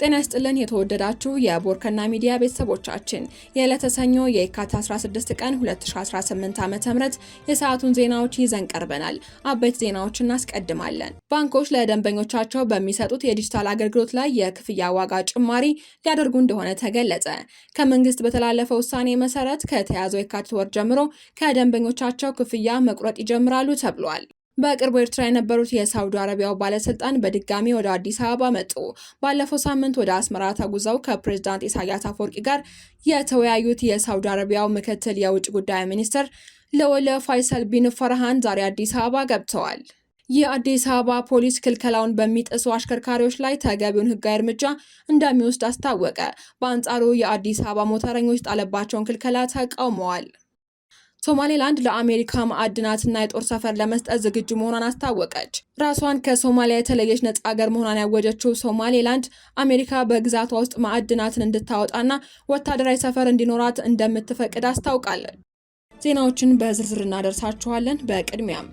ጤና ይስጥልን የተወደዳችሁ የቦርከና ሚዲያ ቤተሰቦቻችን የዕለተ ሰኞ የካቲት 16 ቀን 2018 ዓ.ም የሰዓቱን ዜናዎች ይዘን ቀርበናል። አበይት ዜናዎችን እናስቀድማለን። ባንኮች ለደንበኞቻቸው በሚሰጡት የዲጂታል አገልግሎት ላይ የክፍያ ዋጋ ጭማሪ ሊያደርጉ እንደሆነ ተገለጸ። ከመንግስት በተላለፈ ውሳኔ መሰረት ከተያዘው የካቲት ወር ጀምሮ ከደንበኞቻቸው ክፍያ መቁረጥ ይጀምራሉ ተብሏል። በቅርቡ ኤርትራ የነበሩት የሳውዲ አረቢያው ባለስልጣን በድጋሚ ወደ አዲስ አበባ መጡ። ባለፈው ሳምንት ወደ አስመራ ተጉዘው ከፕሬዝዳንት ኢሳያስ አፈወርቂ ጋር የተወያዩት የሳውዲ አረቢያው ምክትል የውጭ ጉዳይ ሚኒስትር ልዑል ፋይሰል ቢን ፈርሃን ዛሬ አዲስ አበባ ገብተዋል። የአዲስ አበባ ፖሊስ ክልከላውን በሚጥሱ አሽከርካሪዎች ላይ ተገቢውን ሕጋዊ እርምጃ እንደሚወስድ አስታወቀ። በአንጻሩ የአዲስ አበባ ሞተረኞች ጣለባቸውን ክልከላ ተቃውመዋል። ሶማሌላንድ ለአሜሪካ ማዕድናትና የጦር ሰፈር ለመስጠት ዝግጁ መሆኗን አስታወቀች። ራሷን ከሶማሊያ የተለየች ነጻ ሀገር መሆኗን ያወጀችው ሶማሌላንድ አሜሪካ በግዛቷ ውስጥ ማዕድናትን እንድታወጣና ወታደራዊ ሰፈር እንዲኖራት እንደምትፈቅድ አስታውቃለች። ዜናዎችን በዝርዝር እናደርሳችኋለን። በቅድሚያም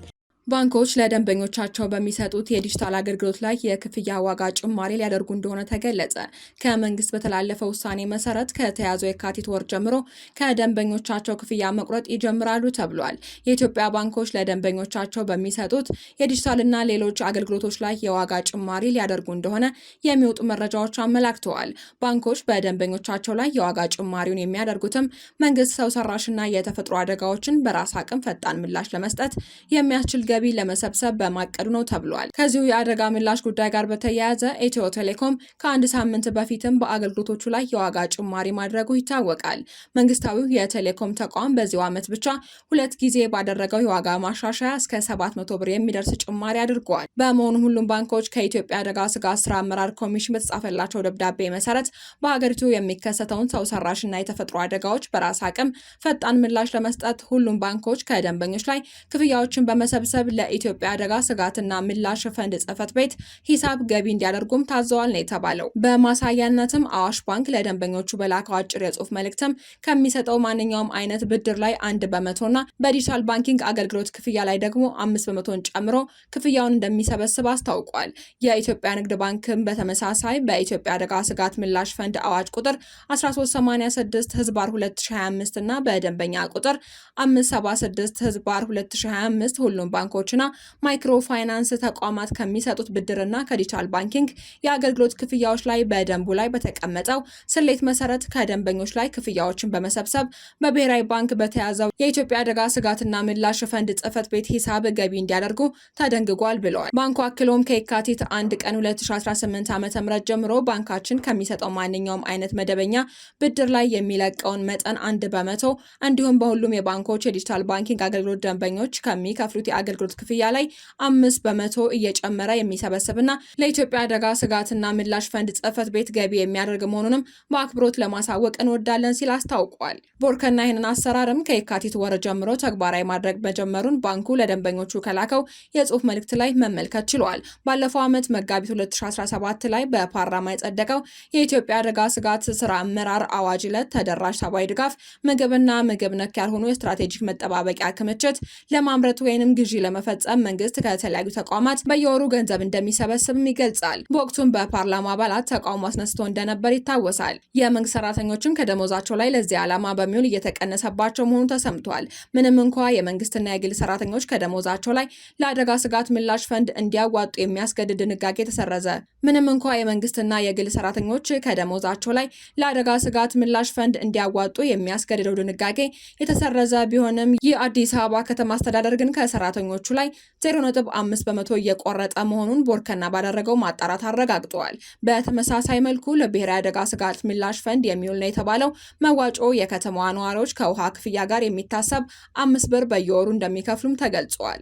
ባንኮች ለደንበኞቻቸው በሚሰጡት የዲጂታል አገልግሎት ላይ የክፍያ ዋጋ ጭማሪ ሊያደርጉ እንደሆነ ተገለጸ። ከመንግስት በተላለፈው ውሳኔ መሰረት ከተያዘው የካቲት ወር ጀምሮ ከደንበኞቻቸው ክፍያ መቁረጥ ይጀምራሉ ተብሏል። የኢትዮጵያ ባንኮች ለደንበኞቻቸው በሚሰጡት የዲጂታልና ሌሎች አገልግሎቶች ላይ የዋጋ ጭማሪ ሊያደርጉ እንደሆነ የሚወጡ መረጃዎች አመላክተዋል። ባንኮች በደንበኞቻቸው ላይ የዋጋ ጭማሪውን የሚያደርጉትም መንግስት ሰው ሰራሽና የተፈጥሮ አደጋዎችን በራስ አቅም ፈጣን ምላሽ ለመስጠት የሚያስችል ገቢ ለመሰብሰብ በማቀዱ ነው ተብሏል። ከዚሁ የአደጋ ምላሽ ጉዳይ ጋር በተያያዘ ኢትዮ ቴሌኮም ከአንድ ሳምንት በፊትም በአገልግሎቶቹ ላይ የዋጋ ጭማሪ ማድረጉ ይታወቃል። መንግስታዊው የቴሌኮም ተቋም በዚሁ ዓመት ብቻ 2 ጊዜ ባደረገው የዋጋ ማሻሻያ እስከ 700 ብር የሚደርስ ጭማሪ አድርገዋል። በመሆኑ ሁሉም ባንኮች ከኢትዮጵያ አደጋ ስጋት ስራ አመራር ኮሚሽን በተጻፈላቸው ደብዳቤ መሰረት በሀገሪቱ የሚከሰተውን ሰው ሰራሽና የተፈጥሮ አደጋዎች በራስ አቅም ፈጣን ምላሽ ለመስጠት ሁሉም ባንኮች ከደንበኞች ላይ ክፍያዎችን በመሰብሰብ ለኢትዮጵያ አደጋ ስጋትና ምላሽ ፈንድ ጽሕፈት ቤት ሂሳብ ገቢ እንዲያደርጉም ታዘዋል ነው የተባለው። በማሳያነትም አዋሽ ባንክ ለደንበኞቹ በላከው አጭር የጽሁፍ መልእክትም ከሚሰጠው ማንኛውም አይነት ብድር ላይ 1% በዲጂታል ባንኪንግ አገልግሎት ክፍያ ላይ ደግሞ 5% ጨምሮ ክፍያውን እንደሚሰበስብ አስታውቋል። የኢትዮጵያ ንግድ ባንክም በተመሳሳይ በኢትዮጵያ አደጋ ስጋት ምላሽ ፈንድ አዋጅ ቁጥር 1386/2025 እና በደንበኛ ቁጥር 576/2025 ሁሉም ባንኮችና ማይክሮ ፋይናንስ ተቋማት ከሚሰጡት ብድርና ከዲጂታል ባንኪንግ የአገልግሎት ክፍያዎች ላይ በደንቡ ላይ በተቀመጠው ስሌት መሰረት ከደንበኞች ላይ ክፍያዎችን በመሰብሰብ በብሔራዊ ባንክ በተያዘው የኢትዮጵያ አደጋ ስጋትና ምላሽ ፈንድ ጽሕፈት ቤት ሂሳብ ገቢ እንዲያደርጉ ተደንግጓል ብለዋል። ባንኩ አክሎም ከየካቲት 1 ቀን 2018 ዓ.ም ጀምሮ ባንካችን ከሚሰጠው ማንኛውም አይነት መደበኛ ብድር ላይ የሚለቀውን መጠን 1% እንዲሁም በሁሉም የባንኮች የዲጂታል ባንኪንግ አገልግሎት ደንበኞች ከሚከፍሉት የአገልግሎት ክፍያ ላይ 5% እየጨመረ የሚሰበስብና ለኢትዮጵያ አደጋ ስጋትና ምላሽ ፈንድ ጽሕፈት ቤት ገቢ የሚያደርግ መሆኑንም በአክብሮት ለማሳወቅ እንወዳለን ሲል አስታውቋል። ቦርከና ይህንን አሰራርም ከየካቲት ወር ጀምሮ ተግባራዊ ማድረግ መጀመሩን ባንኩ ለደንበኞቹ ከላከው የጽሁፍ መልእክት ላይ መመልከት ችሏል። ባለፈው ዓመት መጋቢት 2017 ላይ በፓርላማ የጸደቀው የኢትዮጵያ አደጋ ስጋት ስራ አመራር አዋጅ ዕለት ተደራሽ ሰብአዊ ድጋፍ፣ ምግብና ምግብ ነክ ያልሆኑ የስትራቴጂክ መጠባበቂያ ክምችት ለማምረት ወይንም ግዢ ለመፈጸም መንግስት ከተለያዩ ተቋማት በየወሩ ገንዘብ እንደሚሰበስብም ይገልጻል። በወቅቱም በፓርላማ አባላት ተቃውሞ አስነስቶ እንደነበር ይታወሳል። የመንግስት ሰራተኞችም ከደሞዛቸው ላይ ለዚህ ዓላማ በሚውል እየተቀነሰባቸው መሆኑ ተሰምቷል። ምንም እንኳ የመንግስትና የግል ሰራተኞች ከደሞዛቸው ላይ ለአደጋ ስጋት ምላሽ ፈንድ እንዲያዋጡ የሚያስገድድ ድንጋጌ ተሰረዘ። ምንም እንኳ የመንግስትና የግል ሰራተኞች ከደሞዛቸው ላይ ለአደጋ ስጋት ምላሽ ፈንድ እንዲያዋጡ የሚያስገድደው ድንጋጌ የተሰረዘ ቢሆንም የአዲስ አበባ ከተማ አስተዳደር ግን ከሰራተኞቹ ላይ 0.5% እየቆረጠ መሆኑን ቦርከና ባደረገው ማጣራት አረጋግጠዋል። በተመሳሳይ መልኩ ለብሔራዊ አደጋ ስጋት ምላሽ ፈንድ የሚውል ነው የተባለው መዋጮ የከተማዋ ነዋሪዎች ከውሃ ክፍያ ጋር የሚታሰብ 5 ብር በየወሩ እንደሚከፍሉም ተገልጿል።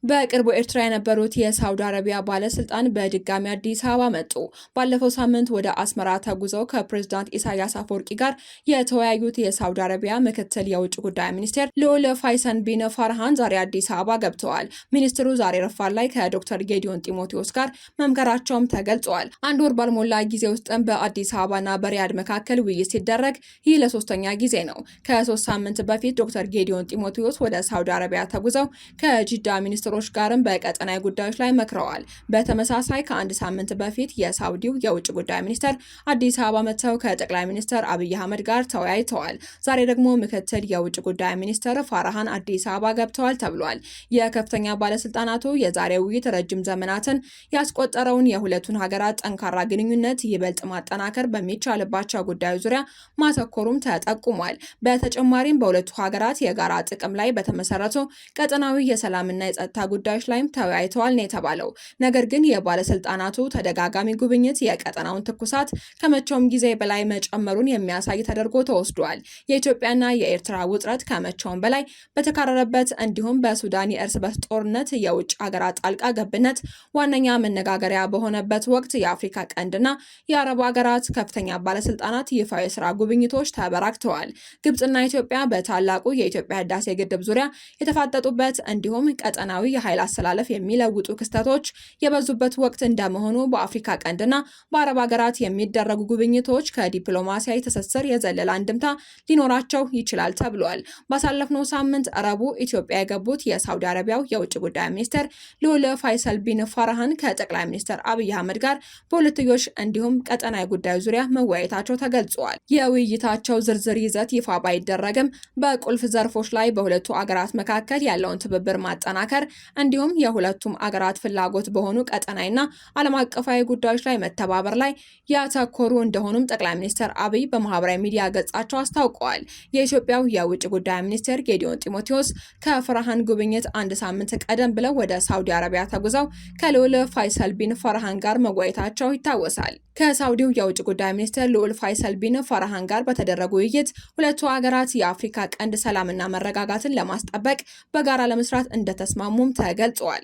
በቅርቡ ኤርትራ የነበሩት የሳውዲ አረቢያ ባለስልጣን በድጋሚ አዲስ አበባ መጡ። ባለፈው ሳምንት ወደ አስመራ ተጉዘው ከፕሬዝዳንት ኢሳያስ አፈወርቂ ጋር የተወያዩት የሳውዲ አረቢያ ምክትል የውጭ ጉዳይ ሚኒስቴር ልዑል ፋይሰል ቢን ፈርሃን ዛሬ አዲስ አበባ ገብተዋል። ሚኒስትሩ ዛሬ ረፋድ ላይ ከዶክተር ጌዲዮን ጢሞቴዎስ ጋር መምከራቸውም ተገልጿል። አንድ ወር ባልሞላ ጊዜ ውስጥም በአዲስ አበባና በሪያድ መካከል ውይይት ሲደረግ ይህ ለሶስተኛ ጊዜ ነው። ከ3 ሳምንት በፊት ዶክተር ጌዲዮን ጢሞቴዎስ ወደ ሳውዲ አረቢያ ተጉዘው ከጂዳ ሚኒስትሩ ሚኒስትሮች ጋርም በቀጠናዊ ጉዳዮች ላይ መክረዋል። በተመሳሳይ ከአንድ ሳምንት በፊት የሳውዲው የውጭ ጉዳይ ሚኒስትር አዲስ አበባ መጥተው ከጠቅላይ ሚኒስትር አብይ አህመድ ጋር ተወያይተዋል። ዛሬ ደግሞ ምክትል የውጭ ጉዳይ ሚኒስትር ፋራሃን አዲስ አበባ ገብተዋል ተብሏል። የከፍተኛ ባለስልጣናቱ የዛሬ ውይይት ረጅም ዘመናትን ያስቆጠረውን የሁለቱን ሀገራት ጠንካራ ግንኙነት ይበልጥ ማጠናከር በሚቻልባቸው ጉዳዮች ዙሪያ ማተኮሩም ተጠቁሟል። በተጨማሪም በሁለቱ ሀገራት የጋራ ጥቅም ላይ በተመሰረቱ ቀጠናዊ የሰላምና የጸጥታ ጉዳዮች ላይም ተወያይተዋል ነው የተባለው። ነገር ግን የባለስልጣናቱ ተደጋጋሚ ጉብኝት የቀጠናውን ትኩሳት ከመቼውም ጊዜ በላይ መጨመሩን የሚያሳይ ተደርጎ ተወስዷል። የኢትዮጵያና የኤርትራ ውጥረት ከመቼውም በላይ በተካረረበት እንዲሁም በሱዳን የእርስ በርስ ጦርነት የውጭ ሀገራት ጣልቃ ገብነት ዋነኛ መነጋገሪያ በሆነበት ወቅት የአፍሪካ ቀንድና የአረብ ሀገራት ከፍተኛ ባለስልጣናት ይፋ የስራ ጉብኝቶች ተበራክተዋል። ግብጽና ኢትዮጵያ በታላቁ የኢትዮጵያ ህዳሴ ግድብ ዙሪያ የተፋጠጡበት እንዲሁም ቀጠናዊ የኃይል አሰላለፍ የሚለውጡ ክስተቶች የበዙበት ወቅት እንደመሆኑ በአፍሪካ ቀንድና በአረብ ሀገራት የሚደረጉ ጉብኝቶች ከዲፕሎማሲያዊ ትስስር የዘለለ አንድምታ ሊኖራቸው ይችላል ተብሏል። ባሳለፍነው ሳምንት ረቡዕ ኢትዮጵያ የገቡት የሳውዲ አረቢያው የውጭ ጉዳይ ሚኒስትር ልዑል ፋይሰል ቢን ፋራሃን ከጠቅላይ ሚኒስትር አብይ አህመድ ጋር በሁለትዮሽ እንዲሁም ቀጠናዊ ጉዳዮች ዙሪያ መወያየታቸው ተገልጿል። የውይይታቸው ዝርዝር ይዘት ይፋ ባይደረግም በቁልፍ ዘርፎች ላይ በሁለቱ አገራት መካከል ያለውን ትብብር ማጠናከር እንዲሁም የሁለቱም አገራት ፍላጎት በሆኑ ቀጠናዊና ዓለም አቀፋዊ ጉዳዮች ላይ መተባበር ላይ ያተኮሩ እንደሆኑም ጠቅላይ ሚኒስትር አብይ በማህበራዊ ሚዲያ ገጻቸው አስታውቀዋል። የኢትዮጵያው የውጭ ጉዳይ ሚኒስትር ጌዲዮን ጢሞቴዎስ ከፋራሃን ጉብኝት አንድ ሳምንት ቀደም ብለው ወደ ሳውዲ አረቢያ ተጉዘው ከልዑል ፋይሰል ቢን ፋራሃን ጋር መወያየታቸው ይታወሳል። ከሳውዲው የውጭ ጉዳይ ሚኒስትር ልዑል ፋይሰል ቢን ፋራሃን ጋር በተደረጉ ውይይት ሁለቱ ሀገራት የአፍሪካ ቀንድ ሰላምና መረጋጋትን ለማስጠበቅ በጋራ ለመስራት እንደተስማሙም ተገልጿል።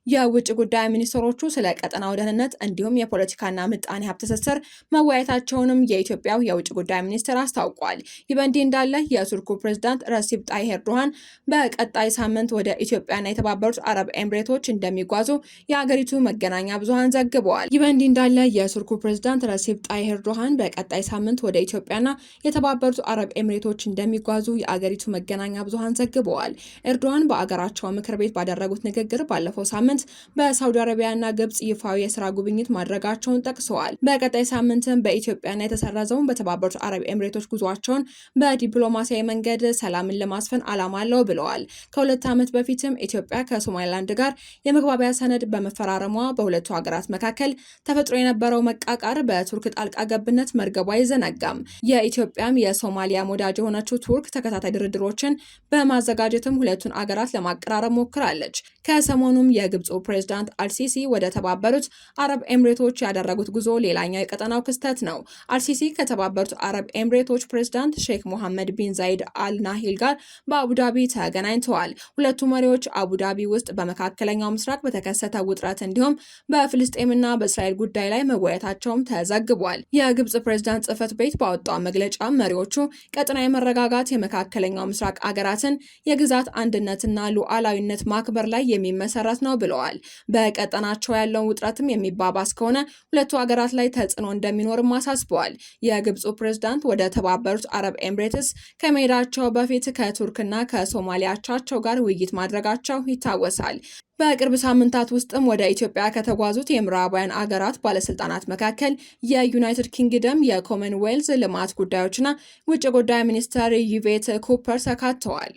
የውጭ ጉዳይ ሚኒስትሮቹ ስለ ቀጠናው ደህንነት እንዲሁም የፖለቲካና ምጣኔ ሀብት ትስስር መወያየታቸውንም የኢትዮጵያው የውጭ ጉዳይ ሚኒስትር አስታውቋል። ይህ በእንዲህ እንዳለ የቱርኩ ፕሬዝዳንት ረሲፕ ጣይብ ኤርዶሃን በቀጣይ ሳምንት ወደ ኢትዮጵያና የተባበሩት አረብ ኤምሬቶች እንደሚጓዙ የሀገሪቱ መገናኛ ብዙሃን ዘግበዋል። ይህ በእንዲህ እንዳለ የቱርኩ ፕሬዝዳንት ረሲፕ ጣይብ ኤርዶሃን በቀጣይ ሳምንት ወደ ኢትዮጵያና የተባበሩት አረብ ኤምሬቶች እንደሚጓዙ የአገሪቱ መገናኛ ብዙሃን ዘግበዋል። ኤርዶሃን በአገራቸው ምክር ቤት ባደረጉት ንግግር ባለፈው ሳምንት በሳውዲ አረቢያና ግብጽ ይፋዊ የስራ ጉብኝት ማድረጋቸውን ጠቅሰዋል። በቀጣይ ሳምንትም በኢትዮጵያና የተሰረዘውን በተባበሩት አረብ ኤምሬቶች ጉዟቸውን በዲፕሎማሲያዊ መንገድ ሰላምን ለማስፈን ዓላማ አለው ብለዋል። ከሁለት ዓመት በፊትም ኢትዮጵያ ከሶማሊላንድ ጋር የመግባቢያ ሰነድ በመፈራረሟ በሁለቱ ሀገራት መካከል ተፈጥሮ የነበረው መቃቃር በቱርክ ጣልቃ ገብነት መርገቧ አይዘነጋም። የኢትዮጵያም የሶማሊያ ወዳጅ የሆነችው ቱርክ ተከታታይ ድርድሮችን በማዘጋጀትም ሁለቱን አገራት ለማቀራረብ ሞክራለች። ከሰሞኑም የግብጽ ፕሬዝዳንት አልሲሲ ወደ ተባበሩት አረብ ኤምሬቶች ያደረጉት ጉዞ ሌላኛው የቀጠናው ክስተት ነው። አልሲሲ ከተባበሩት አረብ ኤምሬቶች ፕሬዝዳንት ሼክ ሞሐመድ ቢን ዛይድ አል ናሂል ጋር በአቡዳቢ ተገናኝተዋል። ሁለቱ መሪዎች አቡዳቢ ውስጥ በመካከለኛው ምስራቅ በተከሰተ ውጥረት እንዲሁም በፍልስጤምና በእስራኤል ጉዳይ ላይ መወያየታቸውም ተዘግቧል። የግብጽ ፕሬዝዳንት ጽህፈት ቤት ባወጣው መግለጫ መሪዎቹ ቀጠናዊ መረጋጋት የመካከለኛው ምስራቅ አገራትን የግዛት አንድነትና ሉዓላዊነት ማክበር ላይ የሚመሰረት ነው ብለዋል። በቀጠናቸው ያለውን ውጥረትም የሚባባስ ከሆነ ሁለቱ ሀገራት ላይ ተጽዕኖ እንደሚኖርም አሳስበዋል። የግብፁ ፕሬዝዳንት ወደ ተባበሩት አረብ ኤምሬትስ ከመሄዳቸው በፊት ከቱርክና ከሶማሊያ አቻቸው ጋር ውይይት ማድረጋቸው ይታወሳል። በቅርብ ሳምንታት ውስጥም ወደ ኢትዮጵያ ከተጓዙት የምዕራባውያን አገራት ባለስልጣናት መካከል የዩናይትድ ኪንግደም የኮመንዌልዝ ልማት ጉዳዮችና ውጭ ጉዳይ ሚኒስትር ዩቬት ኩፐር ተካተዋል።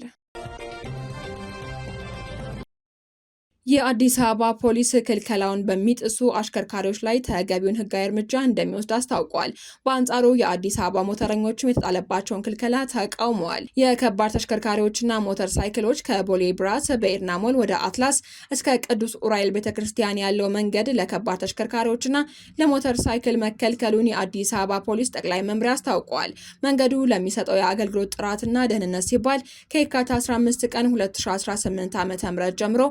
የአዲስ አበባ ፖሊስ ክልከላውን በሚጥሱ አሽከርካሪዎች ላይ ተገቢውን ሕጋዊ እርምጃ እንደሚወስድ አስታውቋል። በአንጻሩ የአዲስ አበባ ሞተረኞችም የተጣለባቸውን ክልከላ ተቃውመዋል። የከባድ ተሽከርካሪዎችና ሞተር ሳይክሎች ከቦሌ ብራስ በኤድና ሞል ወደ አትላስ እስከ ቅዱስ ኡራኤል ቤተክርስቲያን ያለው መንገድ ለከባድ ተሽከርካሪዎችና ለሞተር ሳይክል መከልከሉን የአዲስ አበባ ፖሊስ ጠቅላይ መምሪያ አስታውቋል። መንገዱ ለሚሰጠው የአገልግሎት ጥራትና ደህንነት ሲባል ከየካቲት 15 ቀን 2018 ዓ.ም ጀምሮ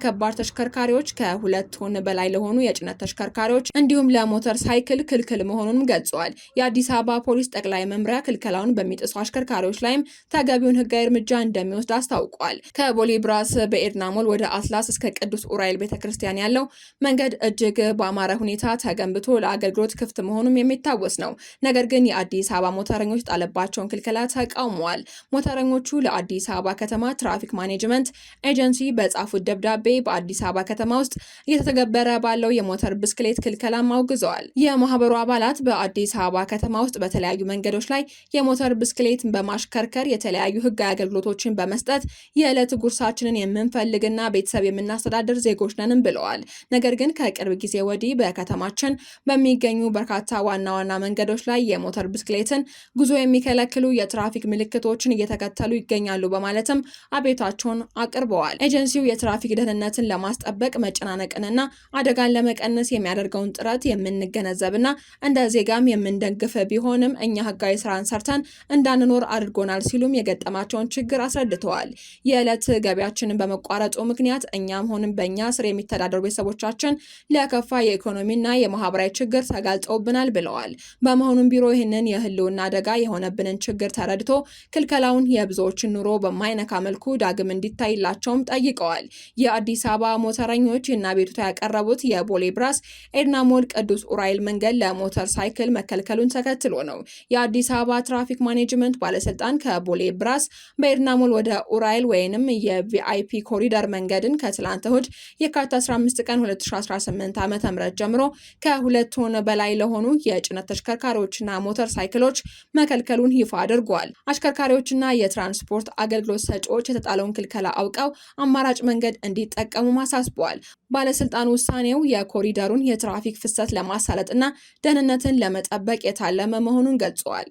ከባድ ተሽከርካሪዎች ከ2 ቶን በላይ ለሆኑ የጭነት ተሽከርካሪዎች እንዲሁም ለሞተር ሳይክል ክልክል መሆኑን ገልጿል። የአዲስ አበባ ፖሊስ ጠቅላይ መምሪያ ክልከላውን በሚጥሱ አሽከርካሪዎች ላይም ተገቢውን ሕጋዊ እርምጃ እንደሚወስድ አስታውቋል። ከቦሌ ብራስ በኤድና ሞል ወደ አትላስ እስከ ቅዱስ ኡራኤል ቤተክርስቲያን ያለው መንገድ እጅግ በአማረ ሁኔታ ተገንብቶ ለአገልግሎት ክፍት መሆኑም የሚታወስ ነው። ነገር ግን የአዲስ አበባ ሞተረኞች ጣለባቸውን ክልከላ ተቃውመዋል። ሞተረኞቹ ለአዲስ አበባ ከተማ ትራፊክ ማኔጅመንት ኤጀንሲ በጻፉት ደብዳቤ በአዲስ አበባ ከተማ ውስጥ እየተተገበረ ባለው የሞተር ብስክሌት ክልከላም አውግዘዋል። የማህበሩ አባላት በአዲስ አበባ ከተማ ውስጥ በተለያዩ መንገዶች ላይ የሞተር ብስክሌት በማሽከርከር የተለያዩ ህጋዊ አገልግሎቶችን በመስጠት የዕለት ጉርሳችንን የምንፈልግና ቤተሰብ የምናስተዳድር ዜጎች ነንም ብለዋል። ነገር ግን ከቅርብ ጊዜ ወዲህ በከተማችን በሚገኙ በርካታ ዋና ዋና መንገዶች ላይ የሞተር ብስክሌትን ጉዞ የሚከለክሉ የትራፊክ ምልክቶችን እየተከተሉ ይገኛሉ በማለትም አቤታቸውን አቅርበዋል። ኤጀንሲው የትራፊክ ደህንነትን ለማስጠበቅ መጨናነቅንና አደጋን ለመቀነስ የሚያደርገውን ጥረት የምንገነዘብና እንደ ዜጋም የምንደግፍ ቢሆንም እኛ ህጋዊ ስራን ሰርተን እንዳንኖር አድርጎናል ሲሉም የገጠማቸውን ችግር አስረድተዋል። የዕለት ገቢያችንን በመቋረጡ ምክንያት እኛም ሆንም በእኛ ስር የሚተዳደሩ ቤተሰቦቻችን ለከፋ የኢኮኖሚና የማህበራዊ ችግር ተጋልጠውብናል ብለዋል። በመሆኑም ቢሮ ይህንን የህልውና አደጋ የሆነብንን ችግር ተረድቶ ክልከላውን የብዙዎችን ኑሮ በማይነካ መልኩ ዳግም እንዲታይላቸውም ጠይቀዋል። የአዲስ አበባ ሞተረኞች እና ቤቱታ ያቀረቡት የቦሌ ብራስ ኤድና ሞል ቅዱስ ኡራኤል መንገድ ለሞተር ሳይክል መከልከሉን ተከትሎ ነው። የአዲስ አበባ ትራፊክ ማኔጅመንት ባለስልጣን ከቦሌ ብራስ በኤድና ሞል ወደ ኡራኤል ወይንም የቪአይፒ ኮሪደር መንገድን ከትላንት እሁድ የካቲት 15 ቀን 2018 ዓ.ም ጀምሮ ከ2 ቶን በላይ ለሆኑ የጭነት ተሽከርካሪዎችና ሞተር ሳይክሎች መከልከሉን ይፋ አድርጓል። አሽከርካሪዎችና የትራንስፖርት አገልግሎት ሰጪዎች የተጣለውን ክልከላ አውቀው አማራጭ መንገድ እንዲጠቀሙ አሳስበዋል። ባለስልጣኑ ውሳኔው የኮሪደሩን የትራፊክ ፍሰት ለማሳለጥና ደህንነትን ለመጠበቅ የታለመ መሆኑን ገልጸዋል።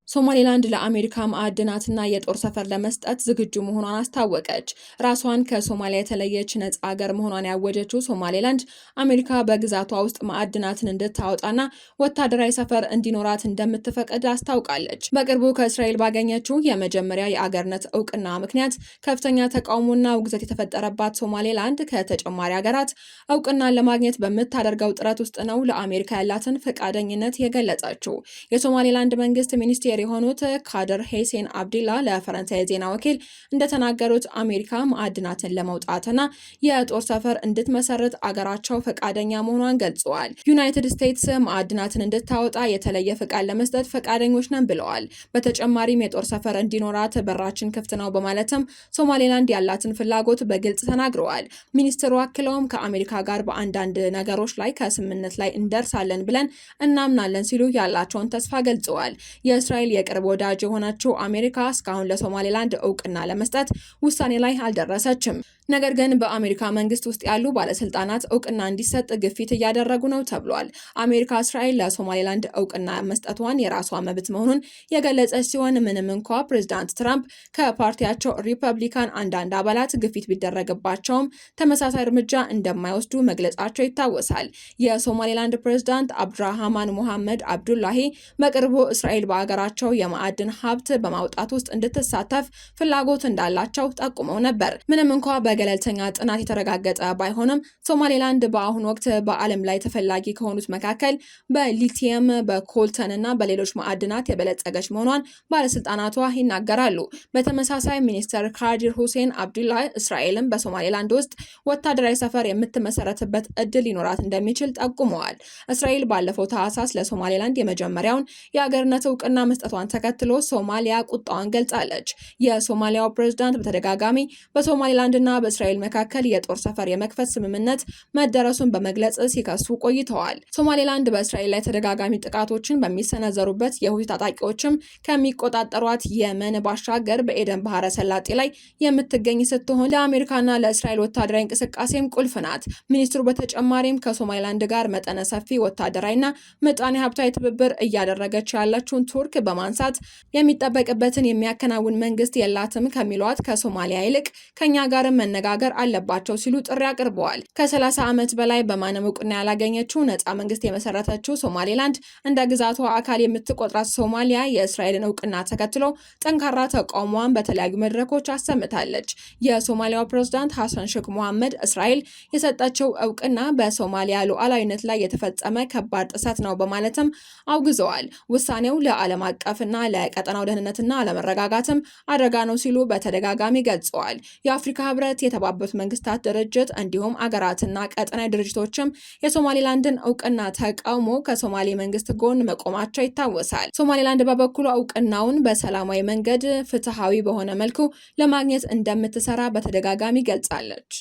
ሶማሌላንድ ለአሜሪካ ማዕድናትና የጦር ሰፈር ለመስጠት ዝግጁ መሆኗን አስታወቀች። ራሷን ከሶማሊያ የተለየች ነጻ ሀገር መሆኗን ያወጀችው ሶማሌላንድ አሜሪካ በግዛቷ ውስጥ ማዕድናትን እንድታወጣና ወታደራዊ ሰፈር እንዲኖራት እንደምትፈቅድ አስታውቃለች። በቅርቡ ከእስራኤል ባገኘችው የመጀመሪያ የአገርነት እውቅና ምክንያት ከፍተኛ ተቃውሞና ውግዘት የተፈጠረባት ሶማሌላንድ ከተጨማሪ ሀገራት እውቅናን ለማግኘት በምታደርገው ጥረት ውስጥ ነው ለአሜሪካ ያላትን ፈቃደኝነት የገለጸችው። የሶማሌላንድ መንግስት ሚኒስቴር የሆኑት ካደር ሄሴን አብዲላ ለፈረንሳይ ዜና ወኪል እንደተናገሩት አሜሪካ ማዕድናትን ለመውጣትና የጦር ሰፈር እንድትመሰርት አገራቸው ፈቃደኛ መሆኗን ገልጸዋል። ዩናይትድ ስቴትስ ማዕድናትን እንድታወጣ የተለየ ፈቃድ ለመስጠት ፈቃደኞች ነን ብለዋል። በተጨማሪም የጦር ሰፈር እንዲኖራት በራችን ክፍት ነው በማለትም ሶማሌላንድ ያላትን ፍላጎት በግልጽ ተናግረዋል። ሚኒስትሩ አክለውም ከአሜሪካ ጋር በአንዳንድ ነገሮች ላይ ከስምምነት ላይ እንደርሳለን ብለን እናምናለን ሲሉ ያላቸውን ተስፋ ገልጸዋል። የእስራኤል የቅርብ ወዳጅ የሆነችው አሜሪካ እስካሁን ለሶማሌላንድ እውቅና ለመስጠት ውሳኔ ላይ አልደረሰችም። ነገር ግን በአሜሪካ መንግስት ውስጥ ያሉ ባለስልጣናት እውቅና እንዲሰጥ ግፊት እያደረጉ ነው ተብሏል። አሜሪካ እስራኤል ለሶማሌላንድ እውቅና መስጠቷን የራሷ መብት መሆኑን የገለጸች ሲሆን ምንም እንኳ ፕሬዚዳንት ትራምፕ ከፓርቲያቸው ሪፐብሊካን አንዳንድ አባላት ግፊት ቢደረግባቸውም ተመሳሳይ እርምጃ እንደማይወስዱ መግለጻቸው ይታወሳል። የሶማሌላንድ ፕሬዚዳንት አብድራህማን ሙሐመድ አብዱላሂ በቅርቡ እስራኤል በአገራቸው የማዕድን ሀብት በማውጣት ውስጥ እንድትሳተፍ ፍላጎት እንዳላቸው ጠቁመው ነበር። ምንም እንኳ በገለልተኛ ጥናት የተረጋገጠ ባይሆንም ሶማሌላንድ በአሁኑ ወቅት በዓለም ላይ ተፈላጊ ከሆኑት መካከል በሊቲየም፣ በኮልተን እና በሌሎች ማዕድናት የበለጸገች መሆኗን ባለስልጣናቷ ይናገራሉ። በተመሳሳይ ሚኒስትር ካዲር ሁሴን አብዱላህ እስራኤልን በሶማሌላንድ ውስጥ ወታደራዊ ሰፈር የምትመሰረትበት እድል ሊኖራት እንደሚችል ጠቁመዋል። እስራኤል ባለፈው ታህሳስ ለሶማሌላንድ የመጀመሪያውን የአገርነት እውቅና መስጠቷን ተከትሎ ሶማሊያ ቁጣዋን ገልጻለች። የሶማሊያው ፕሬዝዳንት በተደጋጋሚ በሶማሌላንድና በእስራኤል መካከል የጦር ሰፈር የመክፈት ስምምነት መደረሱን በመግለጽ ሲከሱ ቆይተዋል። ሶማሌላንድ በእስራኤል ላይ ተደጋጋሚ ጥቃቶችን በሚሰነዘሩበት የሁቲ ታጣቂዎችም ከሚቆጣጠሯት የመን ባሻገር በኤደን ባህረ ሰላጤ ላይ የምትገኝ ስትሆን ለአሜሪካና ለእስራኤል ወታደራዊ እንቅስቃሴም ቁልፍ ናት። ሚኒስትሩ በተጨማሪም ከሶማሌላንድ ጋር መጠነ ሰፊ ወታደራዊና ምጣኔ ሀብታዊ ትብብር እያደረገች ያለችውን ቱርክ በማንሳት የሚጠበቅበትን የሚያከናውን መንግስት የላትም ከሚሏት ከሶማሊያ ይልቅ ከኛ ጋር መነጋገር አለባቸው ሲሉ ጥሪ አቅርበዋል። ከ30 ዓመት በላይ በማንም እውቅና ያላገኘችው ነፃ መንግስት የመሰረተችው ሶማሌላንድ እንደ ግዛቷ አካል የምትቆጥራት ሶማሊያ የእስራኤልን እውቅና ተከትሎ ጠንካራ ተቃውሟን በተለያዩ መድረኮች አሰምታለች። የሶማሊያው ፕሬዝዳንት ሐሰን ሼክ መሐመድ እስራኤል የሰጠችው እውቅና በሶማሊያ ሉዓላዊነት ላይ የተፈጸመ ከባድ ጥሰት ነው በማለትም አውግዘዋል። ውሳኔው ለዓለም አቀፍና ለቀጠናው ደህንነትና አለመረጋጋትም አደጋ ነው ሲሉ በተደጋጋሚ ገልጸዋል። የአፍሪካ ህብረት፣ የተባበሩት መንግስታት ድርጅት እንዲሁም አገራትና ቀጠናዊ ድርጅቶችም የሶማሌላንድን እውቅና ተቃውሞ ከሶማሌ መንግስት ጎን መቆማቸው ይታወሳል። ሶማሌላንድ በበኩሉ እውቅናውን በሰላማዊ መንገድ ፍትሃዊ በሆነ መልኩ ለማግኘት እንደምትሰራ በተደጋጋሚ ገልጻለች።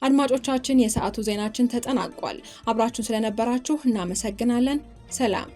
አድማጮቻችን፣ የሰዓቱ ዜናችን ተጠናቋል። አብራችሁን ስለነበራችሁ እናመሰግናለን። ሰላም